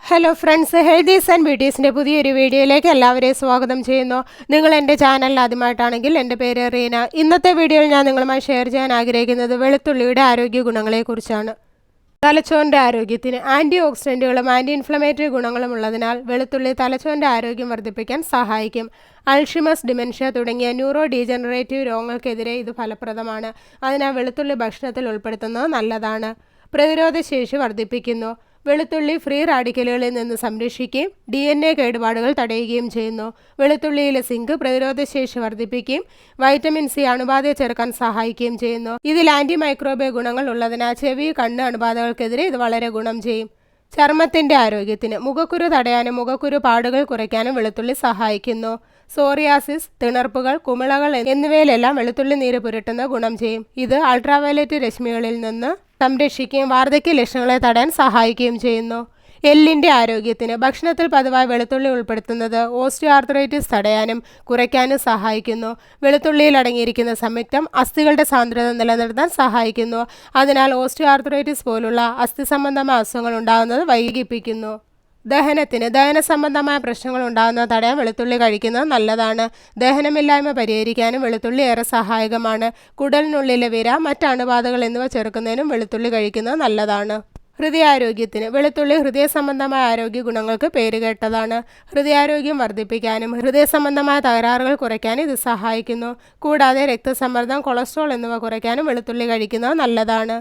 Hello friends, healthies and ബ്യൂട്ടീസിൻ്റെ പുതിയൊരു വീഡിയോയിലേക്ക് എല്ലാവരെയും സ്വാഗതം ചെയ്യുന്നു. നിങ്ങൾ എൻ്റെ ചാനലിൽ ആദ്യമായിട്ടാണെങ്കിൽ എൻ്റെ പേര് റീന. ഇന്നത്തെ വീഡിയോയിൽ ഞാൻ നിങ്ങളുമായി ഷെയർ ചെയ്യാൻ ആഗ്രഹിക്കുന്നത് വെളുത്തുള്ളിയുടെ ആരോഗ്യ ഗുണങ്ങളെക്കുറിച്ചാണ്. തലച്ചോറിൻ്റെ ആരോഗ്യത്തിന് ആൻറ്റി ഓക്സിഡൻറ്റുകളും ആൻറ്റി ഇൻഫ്ലമേറ്ററി ഗുണങ്ങളും ഉള്ളതിനാൽ വെളുത്തുള്ളി തലച്ചോറിൻ്റെ ആരോഗ്യം വർദ്ധിപ്പിക്കാൻ സഹായിക്കും. അൾഷിമസ്, ഡിമെൻഷ്യ തുടങ്ങിയ ന്യൂറോ ഡീജനറേറ്റീവ് രോഗങ്ങൾക്കെതിരെ ഇത് ഫലപ്രദമാണ്. അതിനാൽ വെളുത്തുള്ളി ഭക്ഷണത്തിൽ ഉൾപ്പെടുത്തുന്നത് നല്ലതാണ്. പ്രതിരോധശേഷി വർദ്ധിപ്പിക്കുന്നു. വെളുത്തുള്ളി ഫ്രീ റാഡിക്കലുകളിൽ നിന്ന് സംരക്ഷിക്കുകയും DNA കേടുപാടുകൾ തടയുകയും ചെയ്യുന്നു. വെളുത്തുള്ളിയിലെ സിങ്ക് പ്രതിരോധശേഷി വർദ്ധിപ്പിക്കുകയും വൈറ്റമിൻ സി അണുബാധയെ ചെറുക്കാൻ സഹായിക്കുകയും ചെയ്യുന്നു. ഇതിൽ ആൻറ്റി മൈക്രോബിയ ഗുണങ്ങൾ ഉള്ളതിനാൽ ചെവി, കണ്ണ് അണുബാധകൾക്കെതിരെ ഇത് വളരെ ഗുണം ചെയ്യും. ചർമ്മത്തിൻ്റെ ആരോഗ്യത്തിന് മുഖക്കുരു തടയാനും മുഖക്കുരു പാടുകൾ കുറയ്ക്കാനും വെളുത്തുള്ളി സഹായിക്കുന്നു. സോറിയാസിസ്, തിണർപ്പുകൾ, കുമിളകൾ എന്നിവയിലെല്ലാം വെളുത്തുള്ളി നീര് പുരട്ടുന്ന ഗുണം ചെയ്യും. ഇത് അൾട്രാവയലറ്റ് രശ്മികളിൽ നിന്ന് സംരക്ഷിക്കുകയും വാർദ്ധക്യ ലക്ഷണങ്ങളെ തടയാൻ സഹായിക്കുകയും ചെയ്യുന്നു. എല്ലിൻ്റെ ആരോഗ്യത്തിന് ഭക്ഷണത്തിൽ പതിവായി വെളുത്തുള്ളി ഉൾപ്പെടുത്തുന്നത് ഓസ്റ്റിയോ ആർത്രൈറ്റിസ് തടയാനും കുറയ്ക്കാനും സഹായിക്കുന്നു. വെളുത്തുള്ളിയിൽ അടങ്ങിയിരിക്കുന്ന സംയുക്തം അസ്ഥികളുടെ സാന്ദ്രത നിലനിർത്താൻ സഹായിക്കുന്നു. അതിനാൽ ഓസ്റ്റിയോ ആർത്രൈറ്റിസ് പോലുള്ള അസ്ഥി സംബന്ധമായ അസുഖങ്ങൾ ഉണ്ടാകുന്നത് വൈകിപ്പിക്കുന്നു. ദഹന സംബന്ധമായ പ്രശ്നങ്ങൾ ഉണ്ടാകുന്നത് തടയാൻ വെളുത്തുള്ളി കഴിക്കുന്നത് നല്ലതാണ്. ദഹനമില്ലായ്മ പരിഹരിക്കാനും വെളുത്തുള്ളി ഏറെ സഹായകമാണ്. കുടലിനുള്ളിലെ വിര, മറ്റ് അണുബാധകൾ എന്നിവ ചെറുക്കുന്നതിനും വെളുത്തുള്ളി കഴിക്കുന്നത് നല്ലതാണ്. ഹൃദയാരോഗ്യത്തിന് വെളുത്തുള്ളി ഹൃദയ സംബന്ധമായ ആരോഗ്യ ഗുണങ്ങൾക്ക് പേരുകേട്ടതാണ്. ഹൃദയാരോഗ്യം വർദ്ധിപ്പിക്കാനും ഹൃദയ സംബന്ധമായ തകരാറുകൾ കുറയ്ക്കാനും ഇത് സഹായിക്കുന്നു. കൂടാതെ രക്തസമ്മർദ്ദം, കൊളസ്ട്രോൾ എന്നിവ കുറയ്ക്കാനും വെളുത്തുള്ളി കഴിക്കുന്നത് നല്ലതാണ്.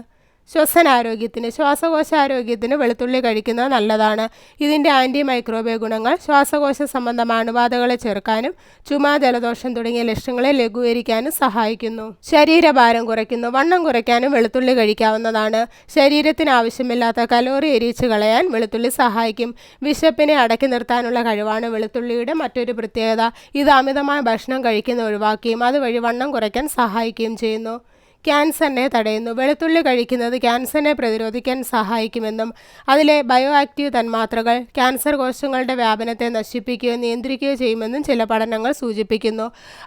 ശ്വസനാരോഗ്യത്തിന് ശ്വാസകോശാരോഗ്യത്തിന് വെളുത്തുള്ളി കഴിക്കുന്നത് നല്ലതാണ്. ഇതിൻ്റെ ആൻറ്റി മൈക്രോബിയ ഗുണങ്ങൾ ശ്വാസകോശ സംബന്ധമായ അണുബാധകളെ ചെറുക്കാനും ചുമ, ജലദോഷം തുടങ്ങിയ ലക്ഷണങ്ങളെ ലഘൂകരിക്കാനും സഹായിക്കുന്നു. ശരീരഭാരം കുറയ്ക്കുന്നു. വണ്ണം കുറയ്ക്കാനും വെളുത്തുള്ളി കഴിക്കാവുന്നതാണ്. ശരീരത്തിന് ആവശ്യമില്ലാത്ത കലോറി എരിച്ചു കളയാൻ വെളുത്തുള്ളി സഹായിക്കും. വിശപ്പിനെ അടക്കി നിർത്താനുള്ള കഴിവാണ് വെളുത്തുള്ളിയുടെ മറ്റൊരു പ്രത്യേകത. ഇത് അമിതമായ ഭക്ഷണം കഴിക്കുന്നത് ഒഴിവാക്കുകയും അതുവഴി വണ്ണം കുറയ്ക്കാൻ സഹായിക്കുകയും ചെയ്യുന്നു. ക്യാൻസറിനെ തടയുന്നു. വെളുത്തുള്ളി കഴിക്കുന്നത് ക്യാൻസറിനെ പ്രതിരോധിക്കാൻ സഹായിക്കുമെന്നും അതിലെ ബയോ ആക്റ്റീവ് തന്മാത്രകൾ ക്യാൻസർ കോശങ്ങളുടെ വ്യാപനത്തെ നശിപ്പിക്കുകയോ നിയന്ത്രിക്കുകയോ ചെയ്യുമെന്നും ചില പഠനങ്ങൾ സൂചിപ്പിക്കുന്നു.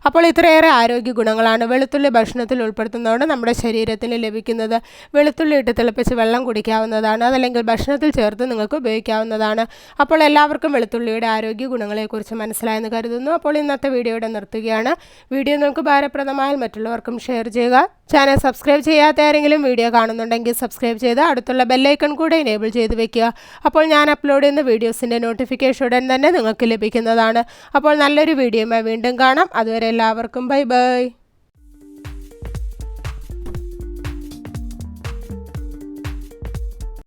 അപ്പോൾ ഇത്രയേറെ ആരോഗ്യ ഗുണങ്ങളാണ് വെളുത്തുള്ളി ഭക്ഷണത്തിൽ ഉൾപ്പെടുത്തുന്നതോടെ നമ്മുടെ ശരീരത്തിന് ലഭിക്കുന്നത്. വെളുത്തുള്ളി ഇട്ട് തിളപ്പിച്ച് വെള്ളം കുടിക്കാവുന്നതാണ്. അതല്ലെങ്കിൽ ഭക്ഷണത്തിൽ ചേർത്ത് നിങ്ങൾക്ക് ഉപയോഗിക്കാവുന്നതാണ്. അപ്പോൾ എല്ലാവർക്കും വെളുത്തുള്ളിയുടെ ആരോഗ്യ ഗുണങ്ങളെക്കുറിച്ച് മനസ്സിലായെന്ന് കരുതുന്നു. അപ്പോൾ ഇന്നത്തെ വീഡിയോയുടെ നിർത്തുകയാണ്. വീഡിയോ നിങ്ങൾക്ക് ഭാരപ്രദമായാൽ മറ്റുള്ളവർക്കും ഷെയർ ചെയ്യുക. ചാനൽ സബ്സ്ക്രൈബ് ചെയ്യാത്ത ആരെങ്കിലും വീഡിയോ കാണുന്നുണ്ടെങ്കിൽ സബ്സ്ക്രൈബ് ചെയ്ത് അടുത്തുള്ള ബെല്ലൈക്കൺ കൂടെ എനേബിൾ ചെയ്ത് വെക്കുക. അപ്പോൾ ഞാൻ അപ്ലോഡ് ചെയ്യുന്ന വീഡിയോസിൻ്റെ നോട്ടിഫിക്കേഷൻ ഉടൻ തന്നെ നിങ്ങൾക്ക് ലഭിക്കുന്നതാണ്. അപ്പോൾ നല്ലൊരു വീഡിയോയുമായി വീണ്ടും കാണാം. അതുവരെ എല്ലാവർക്കും ബൈ ബൈ.